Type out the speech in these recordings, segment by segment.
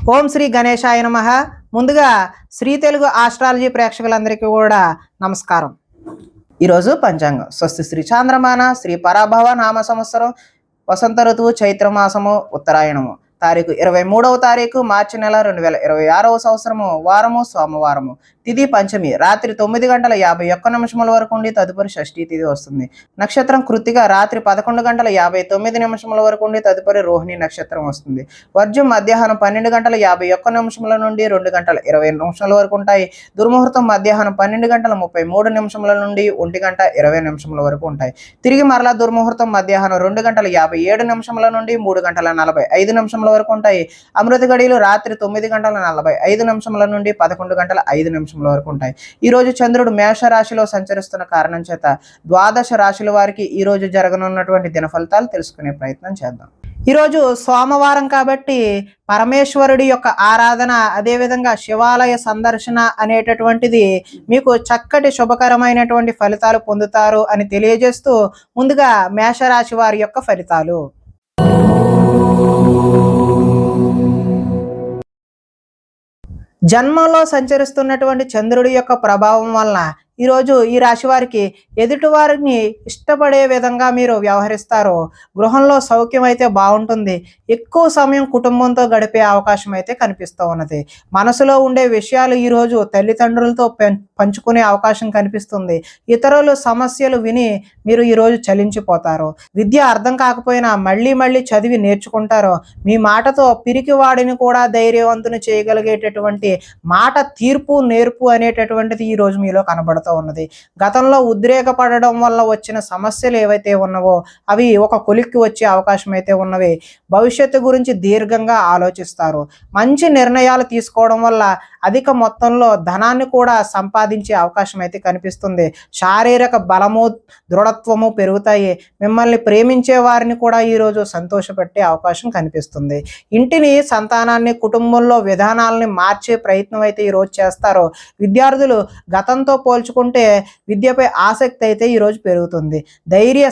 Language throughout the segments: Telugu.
ఓం శ్రీ గణేశాయ నమః. ముందుగా శ్రీ తెలుగు ఆస్ట్రాలజీ ప్రేక్షకులందరికీ కూడా నమస్కారం. ఈరోజు పంచాంగం స్వస్తి శ్రీ చాంద్రమాన శ్రీ పరాభవ నామ సంవత్సరం వసంత ఋతువు చైత్రమాసము ఉత్తరాయణము తారీఖు 23వ తారీఖు మార్చి నెల 2026వ సంవత్సరము వారము సోమవారము తిథి పంచమి రాత్రి 9:51 వరకు ఉండి తదుపరి షష్ఠీ తిథి వస్తుంది. నక్షత్రం కృత్తిక రాత్రి 11:59 వరకు ఉండి తదుపరి రోహిణి నక్షత్రం వస్తుంది. వర్జం మధ్యాహ్నం 12:51 నుండి 2:20 వరకు ఉంటాయి. దుర్ముహూర్తం మధ్యాహ్నం 12:33 నుండి 1:20 వరకు ఉంటాయి. తిరిగి మరలా దుర్ముహూర్తం మధ్యాహ్నం 2:57 నుండి 3:45 వరకు ఉంటాయి. అమృత గడియలు రాత్రి 9:45 నుండి 11:05 వరకు ఉంటాయి. ఈ రోజు చంద్రుడు మేష రాశిలో సంచరిస్తున్న కారణం చేత ద్వాదశ రాశుల వారికి ఈ రోజు జరగనున్నటువంటి దిన ఫలితాలు తెలుసుకునే ప్రయత్నం చేద్దాం. ఈరోజు సోమవారం కాబట్టి పరమేశ్వరుడి యొక్క ఆరాధన, అదేవిధంగా శివాలయ సందర్శన అనేటటువంటిది మీకు చక్కటి శుభకరమైనటువంటి ఫలితాలు పొందుతారు అని తెలియజేస్తూ ముందుగా మేషరాశి వారి యొక్క ఫలితాలు. జన్మంలో సంచరిస్తున్నటువంటి చంద్రుడి యొక్క ప్రభావం వలన ఈరోజు ఈ రాశి వారికి ఎదుటి వారిని ఇష్టపడే విధంగా మీరు వ్యవహరిస్తారో గృహంలో సౌఖ్యం అయితే బాగుంటుంది. ఎక్కువ సమయం కుటుంబంతో గడిపే అవకాశం అయితే కనిపిస్తూ ఉన్నది. మనసులో ఉండే విషయాలు ఈరోజు తల్లిదండ్రులతో పంచుకునే అవకాశం కనిపిస్తుంది. ఇతరుల సమస్యలు విని మీరు ఈరోజు చలించిపోతారు. విద్య అర్థం కాకపోయినా మళ్ళీ చదివి నేర్చుకుంటారో మీ మాటతో పిరికి వాడిని కూడా ధైర్యవంతుని చేయగలిగేటటువంటి మాట తీర్పు నేర్పు అనేటటువంటిది ఈరోజు మీలో కనబడుతుంది ఉన్నది. గతంలో ఉద్రేకపడడం వల్ల వచ్చిన సమస్యలు ఏవైతే ఉన్నావో అవి ఒక కొలిక్కి వచ్చే అవకాశం అయితే ఉన్నవి. భవిష్యత్తు గురించి దీర్ఘంగా ఆలోచిస్తారు. మంచి నిర్ణయాలు తీసుకోవడం వల్ల అధిక మొత్తంలో ధనాన్ని కూడా సంపాదించే అవకాశం అయితే కనిపిస్తుంది. శారీరక బలము దృఢత్వము పెరుగుతాయి. మిమ్మల్ని ప్రేమించే వారిని కూడా ఈరోజు సంతోషపెట్టే అవకాశం కనిపిస్తుంది. ఇంటిని, సంతానాన్ని, కుటుంబంలో విధానాలని మార్చే ప్రయత్నం అయితే ఈరోజు చేస్తారు. విద్యార్థులు గతంతో పోల్చుకుంటే విద్యపై ఆసక్తి అయితే ఈరోజు పెరుగుతుంది. ధైర్య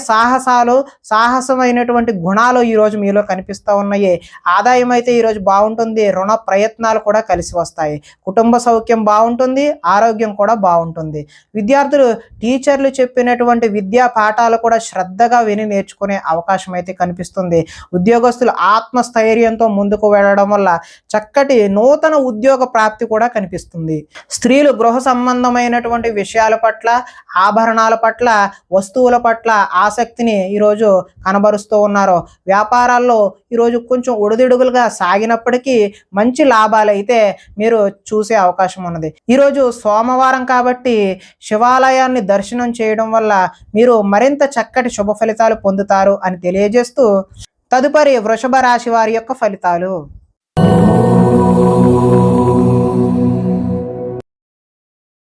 సాహసమైనటువంటి గుణాలు ఈరోజు మీలో కనిపిస్తూ ఉన్నాయి. ఆదాయం అయితే ఈరోజు బాగుంటుంది. రుణ ప్రయత్నాలు కూడా కలిసి వస్తాయి. కుటుంబ సౌఖ్యం బాగుంటుంది. ఆరోగ్యం కూడా బాగుంటుంది. విద్యార్థులు టీచర్లు చెప్పినటువంటి విద్యా పాఠాలు కూడా శ్రద్ధగా విని నేర్చుకునే అవకాశం అయితే కనిపిస్తుంది. ఉద్యోగస్తులు ఆత్మస్థైర్యంతో ముందుకు వెళ్ళడం వల్ల చక్కటి నూతన ఉద్యోగ ప్రాప్తి కూడా కనిపిస్తుంది. స్త్రీలు గృహ సంబంధమైనటువంటి విషయాల పట్ల, ఆభరణాల పట్ల, వస్తువుల పట్ల ఆసక్తిని ఈరోజు కనబరుస్తూ ఉన్నారు. వ్యాపారాల్లో ఈరోజు కొంచెం ఒడిదుడుగులుగా సాగినప్పటికీ మంచి లాభాలు అయితే మీరు చూసే అవకాశం ఉన్నది. ఈరోజు సోమవారం కాబట్టి శివాలయాన్ని దర్శనం చేయడం వల్ల మీరు మరింత చక్కటి శుభ ఫలితాలు పొందుతారు అని తెలియజేస్తూ తదుపరి వృషభ రాశి వారి యొక్క ఫలితాలు.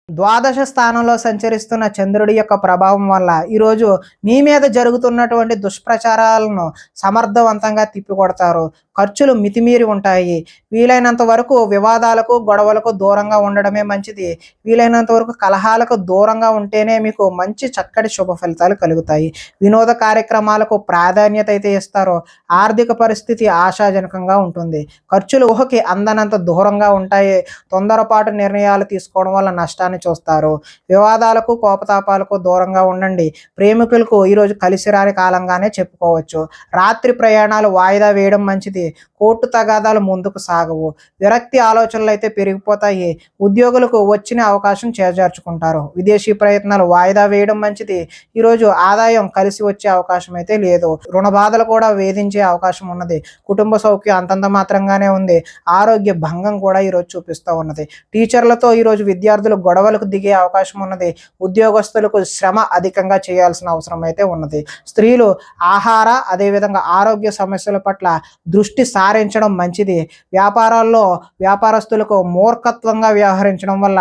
ద్వాదశ స్థానంలో సంచరిస్తున్న చంద్రుడి యొక్క ప్రభావం వల్ల ఈరోజు మీ మీద జరుగుతున్నటువంటి దుష్ప్రచారాలను సమర్థవంతంగా తిప్పికొడతారు. ఖర్చులు మితిమీరి ఉంటాయి. వీలైనంత వరకు వివాదాలకు, గొడవలకు దూరంగా ఉండడమే మంచిది. వీలైనంత వరకు కలహాలకు దూరంగా ఉంటేనే మీకు మంచి చక్కటి శుభ ఫలితాలు కలుగుతాయి. వినోద కార్యక్రమాలకు ప్రాధాన్యత అయితే ఇస్తారు. ఆర్థిక పరిస్థితి ఆశాజనకంగా ఉంటుంది. ఖర్చులు ఊహకి అందనంత దూరంగా ఉంటాయి. తొందరపాటు నిర్ణయాలు తీసుకోవడం వల్ల నష్టాన్ని చూస్తారు. వివాదాలకు, కోపతాపాలకు దూరంగా ఉండండి. ప్రేమికులకు ఈరోజు కలిసి రాని కాలంగానే చెప్పుకోవచ్చు. రాత్రి ప్రయాణాలు వాయిదా వేయడం మంచిది. కోర్టు తగాదాలు ముందుకు సాగవు. విరక్తి ఆలోచనలు అయితే పెరిగిపోతాయి. ఉద్యోగులకు వచ్చిన అవకాశం చేజార్చుకుంటారు. విదేశీ ప్రయత్నాలు వాయిదా వేయడం మంచిది. ఈరోజు ఆదాయం కలిసి వచ్చే అవకాశం అయితే లేదు. రుణ బాధలు కూడా వేధించే అవకాశం ఉన్నది. కుటుంబ సౌఖ్యం అంతంత మాత్రంగానే ఉంది. ఆరోగ్య భంగం కూడా ఈరోజు చూపిస్తూ ఉన్నది. టీచర్లతో ఈరోజు విద్యార్థులు గొడవలకు దిగే అవకాశం ఉన్నది. ఉద్యోగస్తులకు శ్రమ అధికంగా చేయాల్సిన అవసరం అయితే ఉన్నది. స్త్రీలు ఆహార, అదేవిధంగా ఆరోగ్య సమస్యల పట్ల దృష్టి సారించడం మంచిది. వ్యాపారాల్లో వ్యాపారస్తులకు మూర్ఖత్వంగా వ్యవహరించడం వల్ల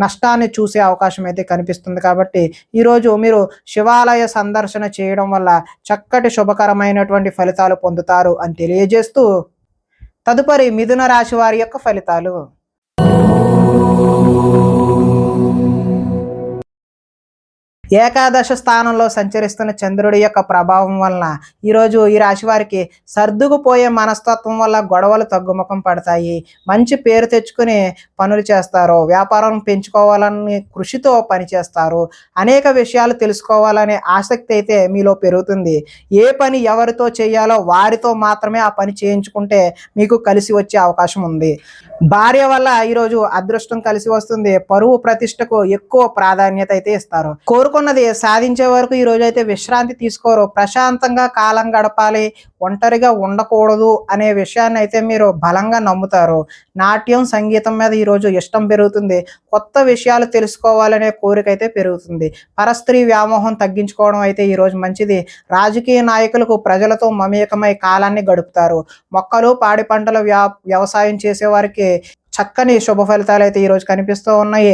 నష్టాన్ని చూసే అవకాశం అయితే కనిపిస్తుంది. కాబట్టి ఈరోజు మీరు శివాలయ సందర్శన చేయడం వల్ల చక్కటి శుభకరమైనటువంటి ఫలితాలు పొందుతారు అని తెలియజేస్తూ తదుపరి మిథున రాశి వారి యొక్క ఫలితాలు. ఏకాదశ స్థానంలో సంచరిస్తున్న చంద్రుడి యొక్క ప్రభావం వలన ఈరోజు ఈ రాశి వారికి సర్దుకుపోయే మనస్తత్వం వల్ల గొడవలు తగ్గుముఖం పడతాయి. మంచి పేరు తెచ్చుకుని పనులు చేస్తారు. వ్యాపారం పెంచుకోవాలని కృషితో పనిచేస్తారు. అనేక విషయాలు తెలుసుకోవాలనే ఆసక్తి అయితే మీలో పెరుగుతుంది. ఏ పని ఎవరితో చేయాలో వారితో మాత్రమే ఆ పని చేయించుకుంటే మీకు కలిసి వచ్చే అవకాశం ఉంది. భార్య వల్ల ఈరోజు అదృష్టం కలిసి వస్తుంది. పరువు ప్రతిష్టకు ఎక్కువ ప్రాధాన్యత అయితే ఇస్తారు. కోరుకున్నది సాధించే వరకు ఈ రోజు అయితే విశ్రాంతి తీసుకోరు. ప్రశాంతంగా కాలం గడపాలి, ఒంటరిగా ఉండకూడదు అనే విషయాన్ని అయితే మీరు బలంగా నమ్ముతారు. నాట్యం, సంగీతం మీద ఈరోజు ఇష్టం పెరుగుతుంది. కొత్త విషయాలు తెలుసుకోవాలనే కోరిక అయితే పెరుగుతుంది. పరస్త్రీ వ్యామోహం తగ్గించుకోవడం అయితే ఈరోజు మంచిది. రాజకీయ నాయకులకు ప్రజలతో మమేకమై కాలాన్ని గడుపుతారు. మొక్కలు, పాడి పంటల వ్యవసాయం చేసేవారికి చక్కని శుభ ఫలితాలు అయితే ఈరోజు కనిపిస్తూ ఉన్నాయి.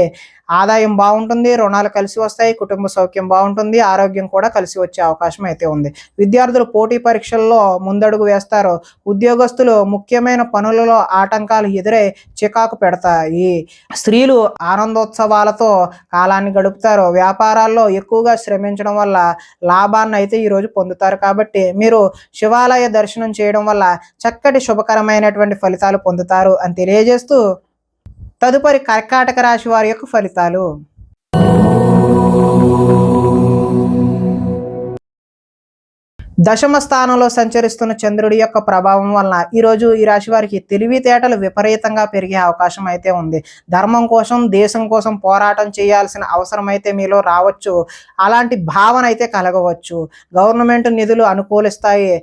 ఆదాయం బాగుంటుంది, రుణాలు కలిసి వస్తాయి, కుటుంబ సౌఖ్యం బాగుంటుంది, ఆరోగ్యం కూడా కలిసి వచ్చే అవకాశం అయితే ఉంది. విద్యార్థులు పోటీ పరీక్షల్లో ముందడుగు వేస్తారు. ఉద్యోగస్తులు ముఖ్యమైన పనులలో ఆటంకాలు ఎదురై చికాకు పెడతాయి. స్త్రీలు ఆనందోత్సవాలతో కాలాన్ని గడుపుతారు. వ్యాపారాల్లో ఎక్కువగా శ్రమించడం వల్ల లాభాన్ని అయితే ఈరోజు పొందుతారు. కాబట్టి మీరు శివాలయ దర్శనం చేయడం వల్ల చక్కటి శుభకరమైనటువంటి ఫలితాలు పొందుతారు అని తెలియజేస్తూ తదుపరి కర్కాటక రాశి వారి యొక్క ఫలితాలు. దశమ స్థానంలో సంచరిస్తున్న చంద్రుడి యొక్క ప్రభావం వలన ఈరోజు ఈ రాశి వారికి తెలివితేటలు విపరీతంగా పెరిగే అవకాశం అయితే ఉంది. ధర్మం కోసం, దేశం కోసం పోరాటం చేయాల్సిన అవసరం అయితే మీలో రావచ్చు. అలాంటి భావన అయితే కలగవచ్చు. గవర్నమెంట్ నిధులు అనుకూలిస్తాయి.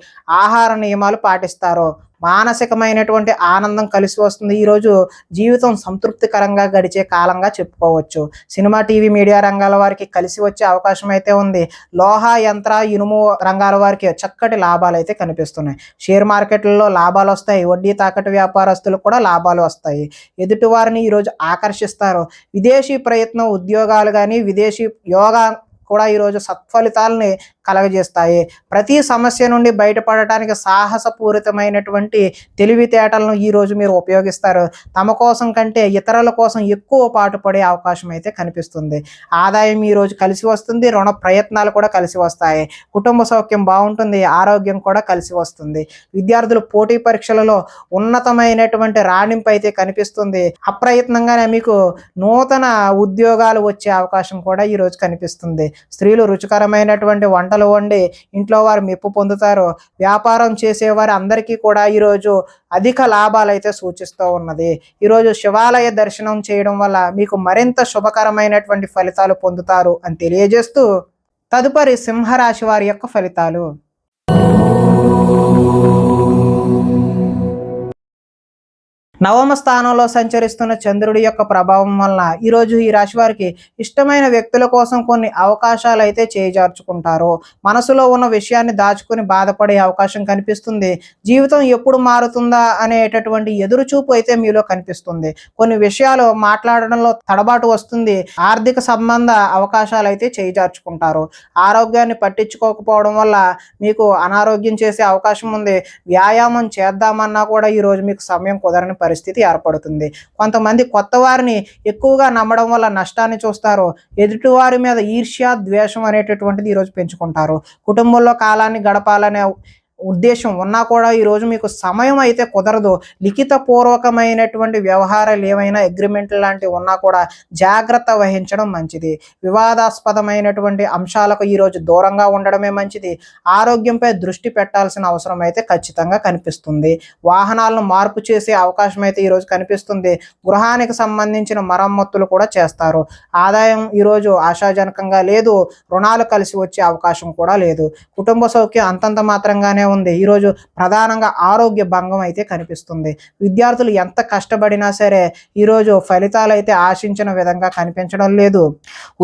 ఆహార నియమాలు పాటిస్తారు. మానసికమైనటువంటి ఆనందం కలిసి వస్తుంది. ఈరోజు జీవితం సంతృప్తికరంగా గడిచే కాలంగా చెప్పుకోవచ్చు. సినిమా, టీవీ, మీడియా రంగాల వారికి కలిసి వచ్చే అవకాశం అయితే ఉంది. లోహ, యంత్ర, ఇనుము రంగాల వారికి చక్కటి లాభాలు అయితే కనిపిస్తున్నాయి. షేర్ మార్కెట్లలో లాభాలు వస్తాయి. వడ్డీ తాకట్టు వ్యాపారస్తులకు కూడా లాభాలు వస్తాయి. ఎదుటివారిని ఈరోజు ఆకర్షిస్తారు. విదేశీ ప్రయత్నం, ఉద్యోగాలు కానీ విదేశీ యోగా కూడా ఈరోజు సత్ఫలితాలని కలగజేస్తాయి. ప్రతి సమస్య నుండి బయటపడటానికి సాహసపూరితమైనటువంటి తెలివితేటలను ఈరోజు మీరు ఉపయోగిస్తారు. తమ కోసం కంటే ఇతరుల కోసం ఎక్కువ పాటుపడే అవకాశం అయితే కనిపిస్తుంది. ఆదాయం ఈరోజు కలిసి వస్తుంది. రుణ ప్రయత్నాలు కూడా కలిసి వస్తాయి. కుటుంబ సౌఖ్యం బాగుంటుంది. ఆరోగ్యం కూడా కలిసి వస్తుంది. విద్యార్థులు పోటీ పరీక్షలలో ఉన్నతమైనటువంటి రాణింపు అయితే కనిపిస్తుంది. అప్రయత్నంగానే మీకు నూతన ఉద్యోగాలు వచ్చే అవకాశం కూడా ఈరోజు కనిపిస్తుంది. స్త్రీలు రుచికరమైనటువంటి వంటలు వండి ఇంట్లో వారు మెప్పు పొందుతారు. వ్యాపారం చేసేవారు అందరికీ కూడా ఈరోజు అధిక లాభాలు అయితే సూచిస్తూ ఉన్నది. ఈరోజు శివాలయ దర్శనం చేయడం వల్ల మీకు మరింత శుభకరమైనటువంటి ఫలితాలు పొందుతారు అని తెలియజేస్తూ తదుపరి సింహరాశి వారి యొక్క ఫలితాలు. నవమ స్థానంలో సంచరిస్తున్న చంద్రుడి యొక్క ప్రభావం వలన ఈరోజు ఈ రాశి వారికి ఇష్టమైన వ్యక్తుల కోసం కొన్ని అవకాశాలు అయితే చేజార్చుకుంటారు. మనసులో ఉన్న విషయాన్ని దాచుకుని బాధపడే అవకాశం కనిపిస్తుంది. జీవితం ఎప్పుడు మారుతుందా అనేటటువంటి ఎదురుచూపు అయితే మీలో కనిపిస్తుంది. కొన్ని విషయాలు మాట్లాడడంలో తడబాటు వస్తుంది. ఆర్థిక సంబంధ అవకాశాలు అయితే చేజార్చుకుంటారు. ఆరోగ్యాన్ని పట్టించుకోకపోవడం వల్ల మీకు అనారోగ్యం చేసే అవకాశం ఉంది. వ్యాయామం చేద్దామన్నా కూడా ఈరోజు మీకు సమయం కుదరని పరిస్థితి ఏర్పడుతుంది. కొంతమంది కొత్త వారిని ఎక్కువగా నమ్మడం వల్ల నష్టాన్ని చూస్తారు. ఎదుటివారి మీద ఈర్ష్య, ద్వేషం అనేటటువంటిది ఈరోజు పెంచుకుంటారు. కుటుంబంలో కాలాన్ని గడపాలనే ఉద్దేశం ఉన్నా కూడా ఈరోజు మీకు సమయం అయితే కుదరదు. లిఖిత పూర్వకమైనటువంటి వ్యవహారాలు ఏమైనా అగ్రిమెంట్ లాంటివి ఉన్నా కూడా జాగ్రత్త వహించడం మంచిది. వివాదాస్పదమైనటువంటి అంశాలకు ఈరోజు దూరంగా ఉండడమే మంచిది. ఆరోగ్యంపై దృష్టి పెట్టాల్సిన అవసరం అయితే ఖచ్చితంగా కనిపిస్తుంది. వాహనాలను మార్పు చేసే అవకాశం అయితే ఈరోజు కనిపిస్తుంది. గృహానికి సంబంధించిన మరమ్మతులు కూడా చేస్తారు. ఆదాయం ఈరోజు ఆశాజనకంగా లేదు. రుణాలు కలిసి వచ్చే అవకాశం కూడా లేదు. కుటుంబ సౌఖ్యం అంతంత మాత్రంగానే ఉంది. ఈరోజు ప్రధానంగా ఆరోగ్య భంగం అయితే కనిపిస్తుంది. విద్యార్థులు ఎంత కష్టపడినా సరే ఈరోజు ఫలితాలు అయితే ఆశించిన విధంగా కనిపించడం లేదు.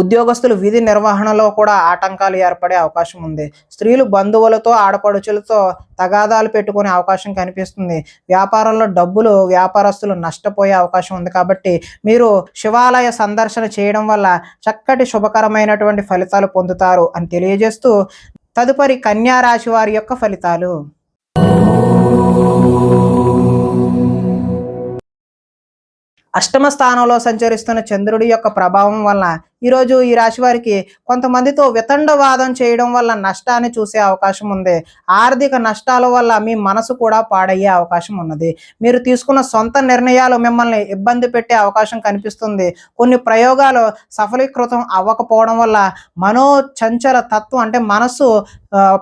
ఉద్యోగస్తులు విధి నిర్వహణలో కూడా ఆటంకాలు ఏర్పడే అవకాశం ఉంది. స్త్రీలు బంధువులతో, ఆడపడుచులతో తగాదాలు పెట్టుకునే అవకాశం కనిపిస్తుంది. వ్యాపారంలో డబ్బులు వ్యాపారస్తులు నష్టపోయే అవకాశం ఉంది. కాబట్టి మీరు శివాలయ సందర్శన చేయడం వల్ల చక్కటి శుభకరమైనటువంటి ఫలితాలు పొందుతారు అని తెలియజేస్తూ తదుపరి కన్యా రాశి వారి యొక్క ఫలితాలు. అష్టమ స్థానంలో సంచరిస్తున్న చంద్రుడి యొక్క ప్రభావం వలన ఈరోజు ఈ రాశి వారికి కొంతమందితో వితండవాదం చేయడం వల్ల నష్టాన్ని చూసే అవకాశం ఉంది. ఆర్థిక నష్టాల వల్ల మీ మనసు కూడా పాడయ్యే అవకాశం ఉన్నది. మీరు తీసుకున్న సొంత నిర్ణయాలు మిమ్మల్ని ఇబ్బంది పెట్టే అవకాశం కనిపిస్తుంది. కొన్ని ప్రయోగాలు సఫలీకృతం అవ్వకపోవడం వల్ల మనోచంచల తత్వం అంటే మనసు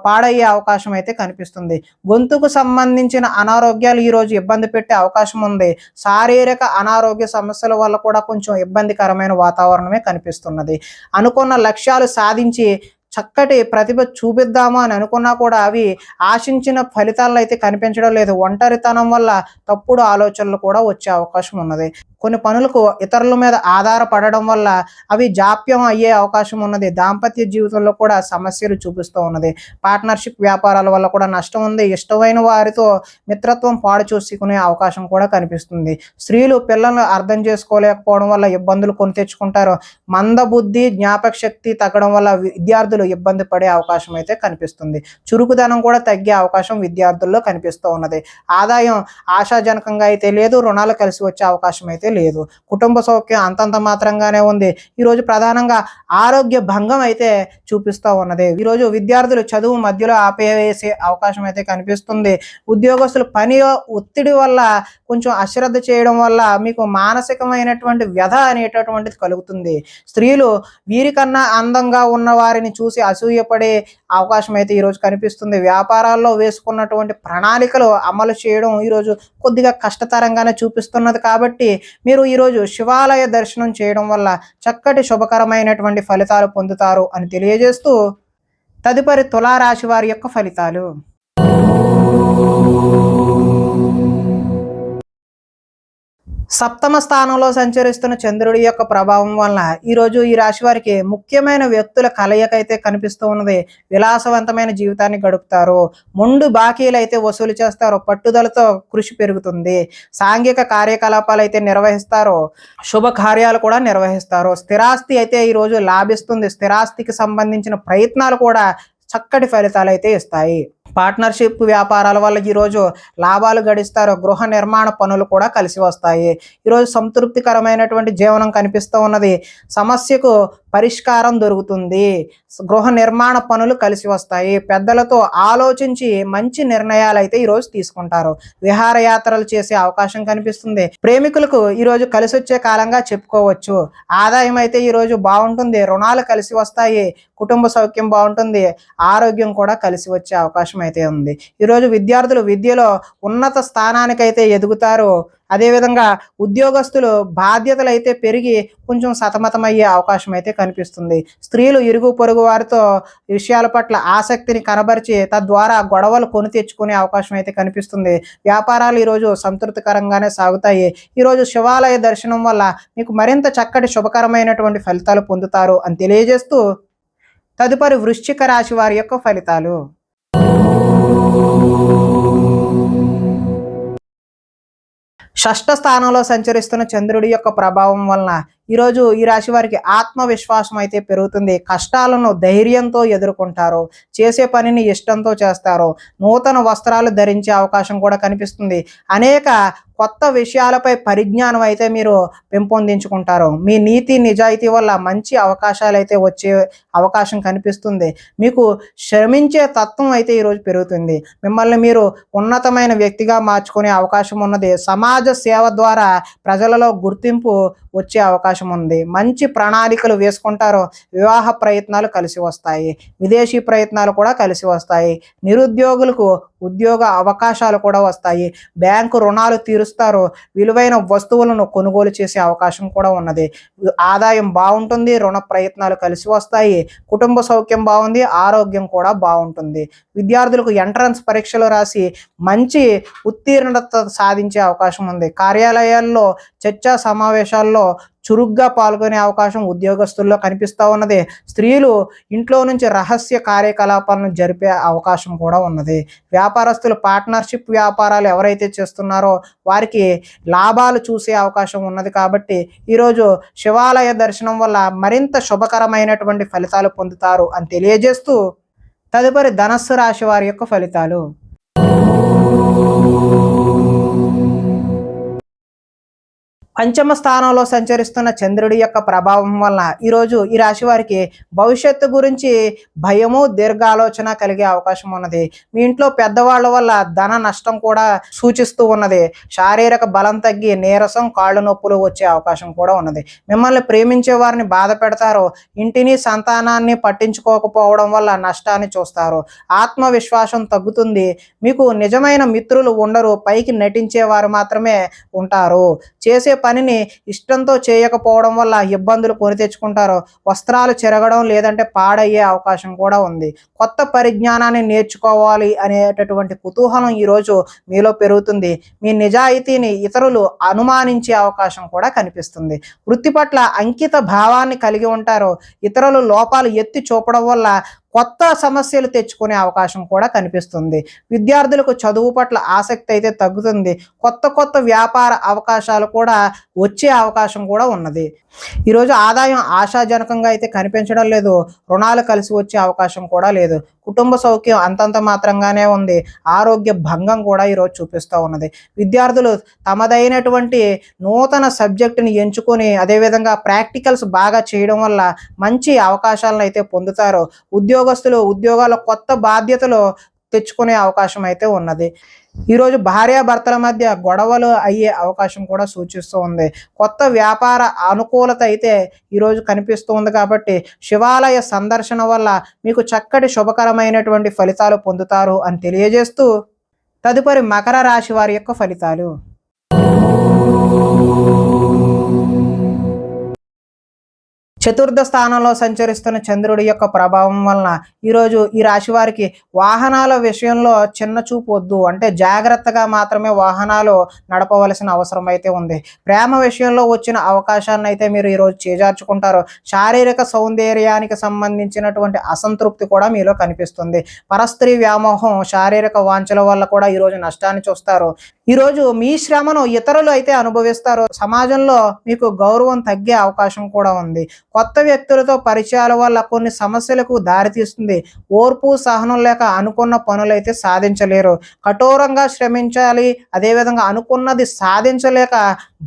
పాడయ్యే అవకాశం అయితే కనిపిస్తుంది. గొంతుకు సంబంధించిన అనారోగ్యాలు ఈరోజు ఇబ్బంది పెట్టే అవకాశం ఉంది. శారీరక అనారోగ్య సమస్యల వల్ల కూడా కొంచెం ఇబ్బందికరమైన వాతావరణమే కనిపిస్తున్నది. అనుకున్న లక్ష్యాలు సాధించి చక్కటి ప్రతిభ చూపిద్దాము అని అనుకున్నా కూడా అవి ఆశించిన ఫలితాలను అయితే కనిపించడం లేదు. ఒంటరితనం వల్ల తప్పుడు ఆలోచనలు కూడా వచ్చే అవకాశం ఉన్నది. కొన్ని పనులకు ఇతరుల మీద ఆధారపడడం వల్ల అవి జాప్యం అయ్యే అవకాశం ఉన్నది. దాంపత్య జీవితంలో కూడా సమస్యలు చూపిస్తూ ఉన్నది. పార్ట్నర్షిప్ వ్యాపారాల వల్ల కూడా నష్టం ఉంది. ఇష్టమైన వారితో మిత్రత్వం పాడు చూసుకునే అవకాశం కూడా కనిపిస్తుంది. స్త్రీలు పిల్లలను అర్థం చేసుకోలేకపోవడం వల్ల ఇబ్బందులు కొని తెచ్చుకుంటారు. మందబుద్ధి, జ్ఞాపక శక్తి తగ్గడం వల్ల విద్యార్థులు ఇబ్బంది పడే అవకాశం అయితే కనిపిస్తుంది. చురుకుదనం కూడా తగ్గే అవకాశం విద్యార్థుల్లో కనిపిస్తూ ఉన్నది. ఆదాయం ఆశాజనకంగా అయితే లేదు. రుణాలు కలిసి వచ్చే అవకాశం అయితే లేదు. కుటుంబ సౌఖ్యం అంతంత మాత్రంగానే ఉంది. ఈరోజు ప్రధానంగా ఆరోగ్య భంగం అయితే చూపిస్తూ ఉన్నది. ఈరోజు విద్యార్థులు చదువు మధ్యలో ఆపేసే అవకాశం అయితే కనిపిస్తుంది. ఉద్యోగస్తులు పని ఒత్తిడి వల్ల కొంచెం అశ్రద్ధ చేయడం వల్ల మీకు మానసికమైనటువంటి వ్యధ అనేటటువంటిది కలుగుతుంది. స్త్రీలు వీరికన్నా అందంగా ఉన్న వారిని చూసి అసూయపడే అవకాశం అయితే ఈరోజు కనిపిస్తుంది. వ్యాపారాల్లో వేసుకున్నటువంటి ప్రణాళికలు అమలు చేయడం ఈరోజు కొద్దిగా కష్టతరంగానే చూపిస్తున్నది. కాబట్టి మీరు ఈరోజు శివాలయ దర్శనం చేయడం వల్ల చక్కటి శుభకరమైనటువంటి ఫలితాలు పొందుతారు అని తెలియజేస్తూ తదుపరి తులారాశి వారి యొక్క ఫలితాలు. సప్తమ స్థానంలో సంచరిస్తున్న చంద్రుడి యొక్క ప్రభావం వలన ఈరోజు ఈ రాశి వారికి ముఖ్యమైన వ్యక్తుల కలయిక అయితే కనిపిస్తూ ఉన్నది. విలాసవంతమైన జీవితాన్ని గడుపుతారు. మొండు బాకీలు అయితే వసూలు చేస్తారు. పట్టుదలతో కృషి పెరుగుతుంది. సాంఘిక కార్యకలాపాలు అయితే నిర్వహిస్తారు. శుభ కార్యాలు కూడా నిర్వహిస్తారు. స్థిరాస్తి అయితే ఈరోజు లాభిస్తుంది. స్థిరాస్తికి సంబంధించిన ప్రయత్నాలు కూడా చక్కటి ఫలితాలు అయితే ఇస్తాయి. పార్ట్నర్షిప్ వ్యాపారాల వల్ల ఈరోజు లాభాలు గడిస్తారు. గృహ నిర్మాణ పనులు కూడా కలిసి వస్తాయి. ఈరోజు సంతృప్తికరమైనటువంటి జీవనం కనిపిస్తూ ఉన్నది. సమస్యకు పరిష్కారం దొరుకుతుంది. గృహ నిర్మాణ పనులు కలిసి వస్తాయి. పెద్దలతో ఆలోచించి మంచి నిర్ణయాలు అయితే ఈరోజు తీసుకుంటారు. విహారయాత్రలు చేసే అవకాశం కనిపిస్తుంది. ప్రేమికులకు ఈరోజు కలిసి వచ్చే కాలంగా చెప్పుకోవచ్చు. ఆదాయం అయితే ఈరోజు బాగుంటుంది. రుణాలు కలిసి వస్తాయి. కుటుంబ సౌఖ్యం బాగుంటుంది. ఆరోగ్యం కూడా కలిసి వచ్చే అవకాశం అయితే ఉంది. ఈరోజు విద్యార్థులు విద్యలో ఉన్నత స్థానానికైతే ఎదుగుతారు. అదేవిధంగా ఉద్యోగస్తులు బాధ్యతలు అయితే పెరిగి కొంచెం సతమతమయ్యే అవకాశం అయితే కనిపిస్తుంది. స్త్రీలు ఇరుగు పొరుగు వారితో విషయాల పట్ల ఆసక్తిని కనబరిచి తద్వారా గొడవలు కొని తెచ్చుకునే అవకాశం అయితే కనిపిస్తుంది. వ్యాపారాలు ఈరోజు సంతృప్తికరంగానే సాగుతాయి. ఈరోజు శివాలయ దర్శనం వల్ల మీకు మరింత చక్కటి శుభకరమైనటువంటి ఫలితాలు పొందుతారు అని తెలియజేస్తూ తదుపరి వృశ్చిక రాశి వారి యొక్క ఫలితాలు. షష్ఠ స్థానంలో సంచరిస్తున్న చంద్రుడి యొక్క ప్రభావం వలన ఈరోజు ఈ రాశి వారికి ఆత్మవిశ్వాసం అయితే పెరుగుతుంది. కష్టాలను ధైర్యంతో ఎదుర్కొంటారు. చేసే పనిని ఇష్టంతో చేస్తారు. నూతన వస్త్రాలు ధరించే అవకాశం కూడా కనిపిస్తుంది. అనేక కొత్త విషయాలపై పరిజ్ఞానం అయితే మీరు పెంపొందించుకుంటారు. మీ నీతి నిజాయితీ వల్ల మంచి అవకాశాలు అయితే వచ్చే అవకాశం కనిపిస్తుంది. మీకు శ్రమించే తత్వం అయితే ఈరోజు పెరుగుతుంది. మిమ్మల్ని మీరు ఉన్నతమైన వ్యక్తిగా మార్చుకునే అవకాశం ఉన్నది. సమాజ సేవ ద్వారా ప్రజలలో గుర్తింపు వచ్చే అవకాశం ఉంది. మంచి ప్రణాళికలు వేసుకుంటారు. వివాహ ప్రయత్నాలు కలిసి వస్తాయి. విదేశీ ప్రయత్నాలు కూడా కలిసి వస్తాయి. నిరుద్యోగులకు ఉద్యోగ అవకాశాలు కూడా వస్తాయి. బ్యాంకు రుణాలు తీరుస్తారు. విలువైన వస్తువులను కొనుగోలు చేసే అవకాశం కూడా ఉన్నది. ఆదాయం బాగుంటుంది. రుణ ప్రయత్నాలు కలిసి వస్తాయి. కుటుంబ సౌఖ్యం బాగుంది. ఆరోగ్యం కూడా బాగుంటుంది. విద్యార్థులకు ఎంట్రన్స్ పరీక్షలు రాసి మంచి ఉత్తీర్ణత సాధించే అవకాశం ఉంది. కార్యాలయాల్లో చర్చా సమావేశాల్లో చురుగ్గా పాల్గొనే అవకాశం ఉద్యోగస్తుల్లో కనిపిస్తూ ఉన్నది. స్త్రీలు ఇంట్లో నుంచి రహస్య కార్యకలాపాలను జరిపే అవకాశం కూడా ఉన్నది. వ్యాపారస్తులు పార్ట్నర్షిప్ వ్యాపారాలు ఎవరైతే చేస్తున్నారో వారికి లాభాలు చూసే అవకాశం ఉన్నది. కాబట్టి ఈరోజు శివాలయ దర్శనం వల్ల మరింత శుభకరమైనటువంటి ఫలితాలు పొందుతారు అని తెలియజేస్తూ తదుపరి ధనస్సు రాశి వారి యొక్క ఫలితాలు. పంచమ స్థానంలో సంచరిస్తున్న చంద్రుడి యొక్క ప్రభావం వల్ల ఈరోజు ఈ రాశి వారికి భవిష్యత్తు గురించి భయము దీర్ఘాలోచన కలిగే అవకాశం ఉన్నది. మీ ఇంట్లో పెద్దవాళ్ళ వల్ల ధన నష్టం కూడా సూచిస్తూ ఉన్నది. శారీరక బలం తగ్గి నీరసం కాళ్ళు నొప్పులు వచ్చే అవకాశం కూడా ఉన్నది. మిమ్మల్ని ప్రేమించే వారిని బాధ పెడతారు. ఇంటిని సంతానాన్ని పట్టించుకోకపోవడం వల్ల నష్టాన్ని చూస్తారు. ఆత్మవిశ్వాసం తగ్గుతుంది. మీకు నిజమైన మిత్రులు ఉండరు. పైకి నటించే వారు మాత్రమే ఉంటారు. చేసే పనిని ఇష్టంతో చేయకపోవడం వల్ల ఇబ్బందులు కొని తెచ్చుకుంటారు. వస్త్రాలు చెరగడం లేదంటే పాడయ్యే అవకాశం కూడా ఉంది. కొత్త పరిజ్ఞానాన్ని నేర్చుకోవాలి అనేటటువంటి కుతూహలం ఈరోజు మీలో పెరుగుతుంది. మీ నిజాయితీని ఇతరులు అనుమానించే అవకాశం కూడా కనిపిస్తుంది. వృత్తి పట్ల అంకిత భావాన్ని కలిగి ఉంటారు. ఇతరులు లోపాలు ఎత్తి చూపడం వల్ల కొత్త సమస్యలు తెచ్చుకునే అవకాశం కూడా కనిపిస్తుంది. విద్యార్థులకు చదువు పట్ల ఆసక్తి అయితే తగ్గుతుంది. కొత్త వ్యాపార అవకాశాలు కూడా వచ్చే అవకాశం కూడా ఉన్నది. ఈరోజు ఆదాయం ఆశాజనకంగా అయితే కనిపించడం లేదు. రుణాలు కలిసి వచ్చే అవకాశం కూడా లేదు. కుటుంబ సౌఖ్యం అంతంత మాత్రంగానే ఉంది. ఆరోగ్య భంగం కూడా ఈరోజు చూపిస్తూ ఉన్నది. విద్యార్థులు తమదైనటువంటి నూతన సబ్జెక్టుని ఎంచుకొని అదేవిధంగా ప్రాక్టికల్స్ బాగా చేయడం వల్ల మంచి అవకాశాలను అయితే పొందుతారు. ఉద్యోగస్తులు ఉద్యోగాల కొత్త బాధ్యతలు తెచ్చుకునే అవకాశం అయితే ఉన్నది. ఈరోజు భార్యాభర్తల మధ్య గొడవలు అయ్యే అవకాశం కూడా సూచిస్తూ ఉంది. కొత్త వ్యాపార అనుకూలత అయితే ఈరోజు కనిపిస్తూ ఉంది. కాబట్టి శివాలయ సందర్శన వల్ల మీకు చక్కటి శుభకరమైనటువంటి ఫలితాలు పొందుతారు అని తెలియజేస్తూ తదుపరి మకర రాశి వారి యొక్క ఫలితాలు. చతుర్థ స్థానంలో సంచరిస్తున్న చంద్రుడి యొక్క ప్రభావం వలన ఈరోజు ఈ రాశి వారికి వాహనాల విషయంలో చిన్న చూపు వద్దు. అంటే జాగ్రత్తగా మాత్రమే వాహనాలు నడపవలసిన అవసరం అయితే ఉంది. ప్రేమ విషయంలో వచ్చిన అవకాశాన్ని అయితే మీరు ఈరోజు చేజార్చుకుంటారు. శారీరక సౌందర్యానికి సంబంధించినటువంటి అసంతృప్తి కూడా మీలో కనిపిస్తుంది. పరస్త్రీ వ్యామోహం శారీరక వాంఛల వల్ల కూడా ఈరోజు నష్టాన్ని చూస్తారు. ఈరోజు మీ శ్రమను ఇతరులు అయితే అనుభవిస్తారు. సమాజంలో మీకు గౌరవం తగ్గే అవకాశం కూడా ఉంది. కొత్త వ్యక్తులతో పరిచయాల వల్ల కొన్ని సమస్యలకు దారితీస్తుంది. ఓర్పు సహనం లేక అనుకున్న పనులైతే సాధించలేరు. కఠోరంగా శ్రమించాలి. అదేవిధంగా అనుకున్నది సాధించలేక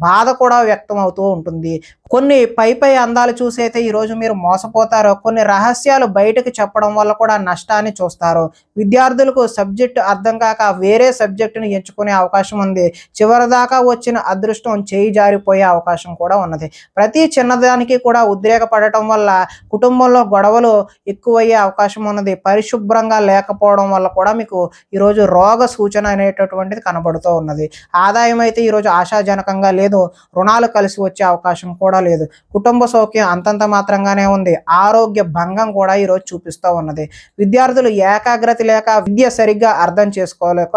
బాధ కూడా వ్యక్తం అవుతూ ఉంటుంది. కొన్ని పై అందాలు చూసి అయితే ఈరోజు మీరు మోసపోతారు. కొన్ని రహస్యాలు బయటకు చెప్పడం వల్ల కూడా నష్టాన్ని చూస్తారు. విద్యార్థులకు సబ్జెక్టు అర్థం కాక వేరే సబ్జెక్టుని ఎంచుకునే అవకాశం ఉంది. చివరిదాకా వచ్చిన అదృష్టం చేయి జారిపోయే అవకాశం కూడా ఉన్నది. ప్రతి చిన్నదానికి కూడా ఉద్రేకపడటం వల్ల కుటుంబంలో గొడవలు ఎక్కువయ్యే అవకాశం ఉన్నది. పరిశుభ్రంగా లేకపోవడం వల్ల కూడా మీకు ఈరోజు రోగ సూచన అనేటటువంటిది కనబడుతూ ఉన్నది. ఆదాయం అయితే ఈరోజు ఆశాజనకంగా లేదు. రుణాలు కలిసి వచ్చే అవకాశం కూడా లేదు. కుటుంబ సౌఖ్యం అంతంత మాత్రంగానే ఉంది. ఆరోగ్య భంగం కూడా ఈరోజు చూపిస్తూ ఉన్నది. విద్యార్థులు ఏకాగ్రత లేక విద్య సరిగ్గా అర్థం చేసుకోలేక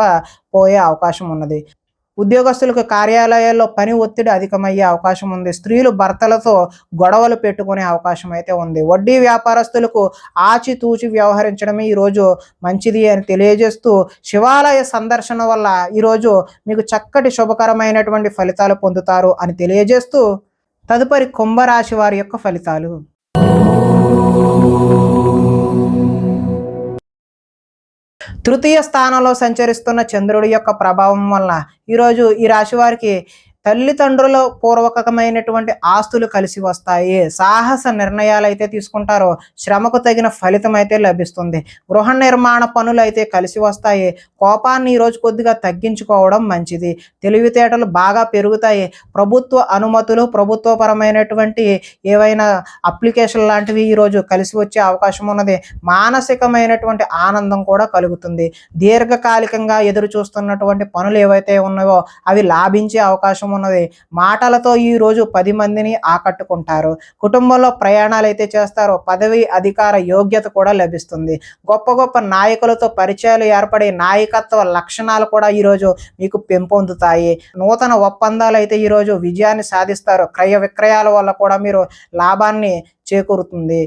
పోయే అవకాశం ఉన్నది. ఉద్యోగస్తులకు కార్యాలయాల్లో పని ఒత్తిడి అధికమయ్యే అవకాశం ఉంది. స్త్రీలు భర్తలతో గొడవలు పెట్టుకునే అవకాశం అయితే ఉంది. వడ్డీ వ్యాపారస్తులకు ఆచితూచి వ్యవహరించడమే ఈరోజు మంచిది అని తెలియజేస్తూ శివాలయ సందర్శన వల్ల ఈరోజు మీకు చక్కటి శుభకరమైనటువంటి ఫలితాలు పొందుతారు అని తెలియజేస్తూ తదుపరి కుంభరాశి వారి యొక్క ఫలితాలు. తృతీయ స్థానంలో సంచరిస్తున్న చంద్రుడి యొక్క ప్రభావం వల్ల ఈరోజు ఈ రాశి వారికి తల్లిదండ్రుల పూర్వకమైనటువంటి ఆస్తులు కలిసి వస్తాయి. సాహస నిర్ణయాలు అయితే తీసుకుంటారో శ్రమకు తగిన ఫలితం అయితే లభిస్తుంది. గృహ నిర్మాణ పనులు అయితే కలిసి వస్తాయి. కోపాన్ని ఈరోజు కొద్దిగా తగ్గించుకోవడం మంచిది. తెలివితేటలు బాగా పెరుగుతాయి. ప్రభుత్వ అనుమతులు ప్రభుత్వపరమైనటువంటి ఏవైనా అప్లికేషన్ లాంటివి ఈరోజు కలిసి వచ్చే అవకాశం ఉన్నది. మానసికమైనటువంటి ఆనందం కూడా కలుగుతుంది. దీర్ఘకాలికంగా ఎదురు చూస్తున్నటువంటి పనులు ఏవైతే ఉన్నాయో అవి లాభించే అవకాశం ఉన్నది. మాటలతో ఈ రోజు 10 మందిని ఆకట్టుకుంటారు. కుటుంబంలో ప్రయాణాలు అయితే చేస్తారు. పదవి అధికార యోగ్యత కూడా లభిస్తుంది. గొప్ప నాయకులతో పరిచయాలు ఏర్పడి నాయకత్వ లక్షణాలు కూడా ఈరోజు మీకు పెంపొందుతాయి. నూతన ఒప్పందాలు అయితే ఈరోజు విజయాన్ని సాధిస్తారు. క్రయ విక్రయాల వల్ల కూడా మీరు లాభాన్ని చేకూరుతుంది.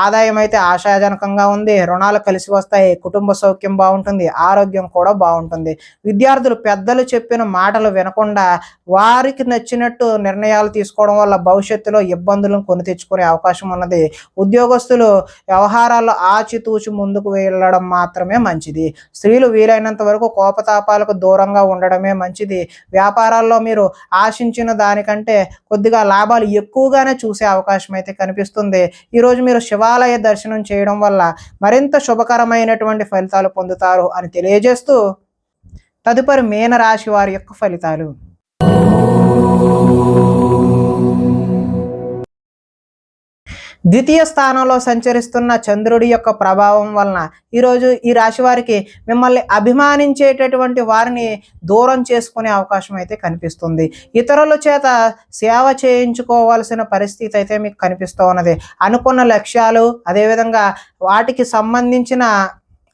ఆదాయం అయితే ఆశాజనకంగా ఉంది. రుణాలు కలిసి వస్తాయి. కుటుంబ సౌఖ్యం బాగుంటుంది. ఆరోగ్యం కూడా బాగుంటుంది. విద్యార్థులు పెద్దలు చెప్పిన మాటలు వినకుండా వారికి నచ్చినట్టు నిర్ణయాలు తీసుకోవడం వల్ల భవిష్యత్తులో ఇబ్బందులను కొని తెచ్చుకునే అవకాశం ఉన్నది. ఉద్యోగస్తులు వ్యవహారాల్లో ఆచితూచి ముందుకు వెళ్ళడం మాత్రమే మంచిది. స్త్రీలు వీలైనంత వరకు కోపతాపాలకు దూరంగా ఉండడమే మంచిది. వ్యాపారాల్లో మీరు ఆశించిన దానికంటే కొద్దిగా లాభాలు ఎక్కువగానే చూసే అవకాశం అయితే కనిపిస్తుంది. ఈరోజు మీరు శివాలయ దర్శనం చేయడం వల్ల మరింత శుభకరమైనటువంటి ఫలితాలు పొందుతారు అని తెలియజేస్తూ తదుపరి మీనరాశి వారి యొక్క ఫలితాలు. ద్వితీయ స్థానంలో సంచరిస్తున్న చంద్రుడి యొక్క ప్రభావం వలన ఈరోజు ఈ రాశి వారికి మిమ్మల్ని అభిమానించేటటువంటి వారిని దూరం చేసుకునే అవకాశం అయితే కనిపిస్తుంది. ఇతరుల చేత సేవ చేయించుకోవాల్సిన పరిస్థితి అయితే మీకు కనిపిస్తూ ఉన్నది. అనుకున్న లక్ష్యాలు అదేవిధంగా వాటికి సంబంధించిన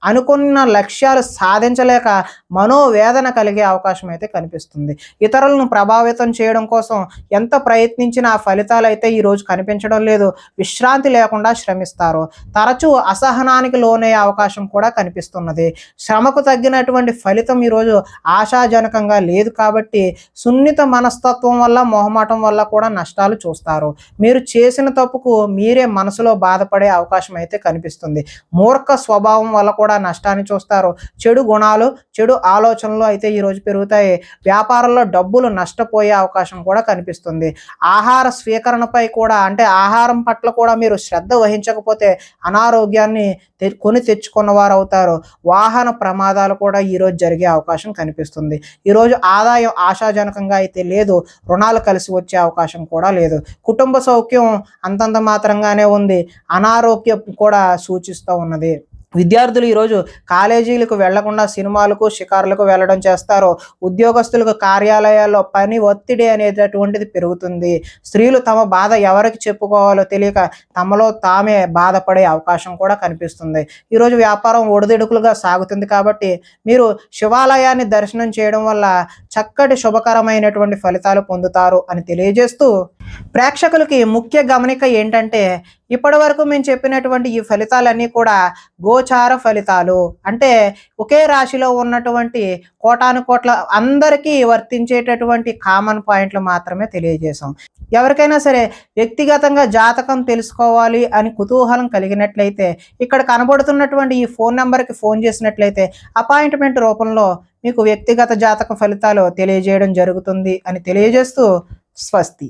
అనుకున్న లక్ష్యాలు సాధించలేక మనోవేదన కలిగే అవకాశం అయితే కనిపిస్తుంది. ఇతరులను ప్రభావితం చేయడం కోసం ఎంత ప్రయత్నించినా ఆ ఫలితాలు అయితే ఈరోజు కనిపించడం లేదు. విశ్రాంతి లేకుండా శ్రమిస్తారు. తరచూ అసహనానికి లోనయ్యే అవకాశం కూడా కనిపిస్తున్నది. శ్రమకు తగ్గినటువంటి ఫలితం ఈరోజు ఆశాజనకంగా లేదు కాబట్టి సున్నిత మనస్తత్వం వల్ల మొహమాటం వల్ల కూడా నష్టాలు చూస్తారు. మీరు చేసిన తప్పుకు మీరే మనసులో బాధపడే అవకాశం అయితే కనిపిస్తుంది. మూర్ఖ స్వభావం వల్ల కూడా నష్టాన్ని చూస్తారు. చెడు గుణాలు చెడు ఆలోచనలు అయితే ఈరోజు పెరుగుతాయి. వ్యాపారంలో డబ్బులు నష్టపోయే అవకాశం కూడా కనిపిస్తుంది. ఆహార స్వీకరణపై కూడా అంటే ఆహారం పట్ల కూడా మీరు శ్రద్ధ వహించకపోతే అనారోగ్యాన్ని కొని తెచ్చుకున్న వారు అవుతారు. వాహన ప్రమాదాలు కూడా ఈరోజు జరిగే అవకాశం కనిపిస్తుంది. ఈరోజు ఆదాయం ఆశాజనకంగా అయితే లేదు. రుణాలు కలిసి వచ్చే అవకాశం కూడా లేదు. కుటుంబ సౌఖ్యం అంతంత మాత్రంగానే ఉంది. అనారోగ్యం కూడా సూచిస్తూ ఉన్నది. విద్యార్థులు ఈరోజు కాలేజీలకు వెళ్లకుండా సినిమాలకు షికారులకు వెళ్ళడం చేస్తారు. ఉద్యోగస్తులకు కార్యాలయాల్లో పని ఒత్తిడి అనేటటువంటిది పెరుగుతుంది. స్త్రీలు తమ బాధ ఎవరికి చెప్పుకోవాలో తెలియక తమలో తామే బాధపడే అవకాశం కూడా కనిపిస్తుంది. ఈరోజు వ్యాపారం ఒడిదుడుకులుగా సాగుతుంది కాబట్టి మీరు శివాలయాన్ని దర్శనం చేయడం వల్ల చక్కటి శుభకరమైనటువంటి ఫలితాలు పొందుతారు అని తెలియజేస్తూ ప్రేక్షకులకి ముఖ్య గమనిక ఏంటంటే ఇప్పటి వరకు మేము చెప్పినటువంటి ఈ ఫలితాలన్నీ కూడా గోచార ఫలితాలు అంటే ఒకే రాశిలో ఉన్నటువంటి కోటాను కోట్ల అందరికీ వర్తించేటటువంటి కామన్ పాయింట్లు మాత్రమే తెలియజేశాం. ఎవరికైనా సరే వ్యక్తిగతంగా జాతకం తెలుసుకోవాలి అని కుతూహలం కలిగినట్లయితే ఇక్కడ కనబడుతున్నటువంటి ఈ ఫోన్ నెంబర్కి ఫోన్ చేసినట్లయితే అపాయింట్మెంట్ రూపంలో మీకు వ్యక్తిగత జాతక ఫలితాలు తెలియజేయడం జరుగుతుంది అని తెలియజేస్తూ స్వస్తి.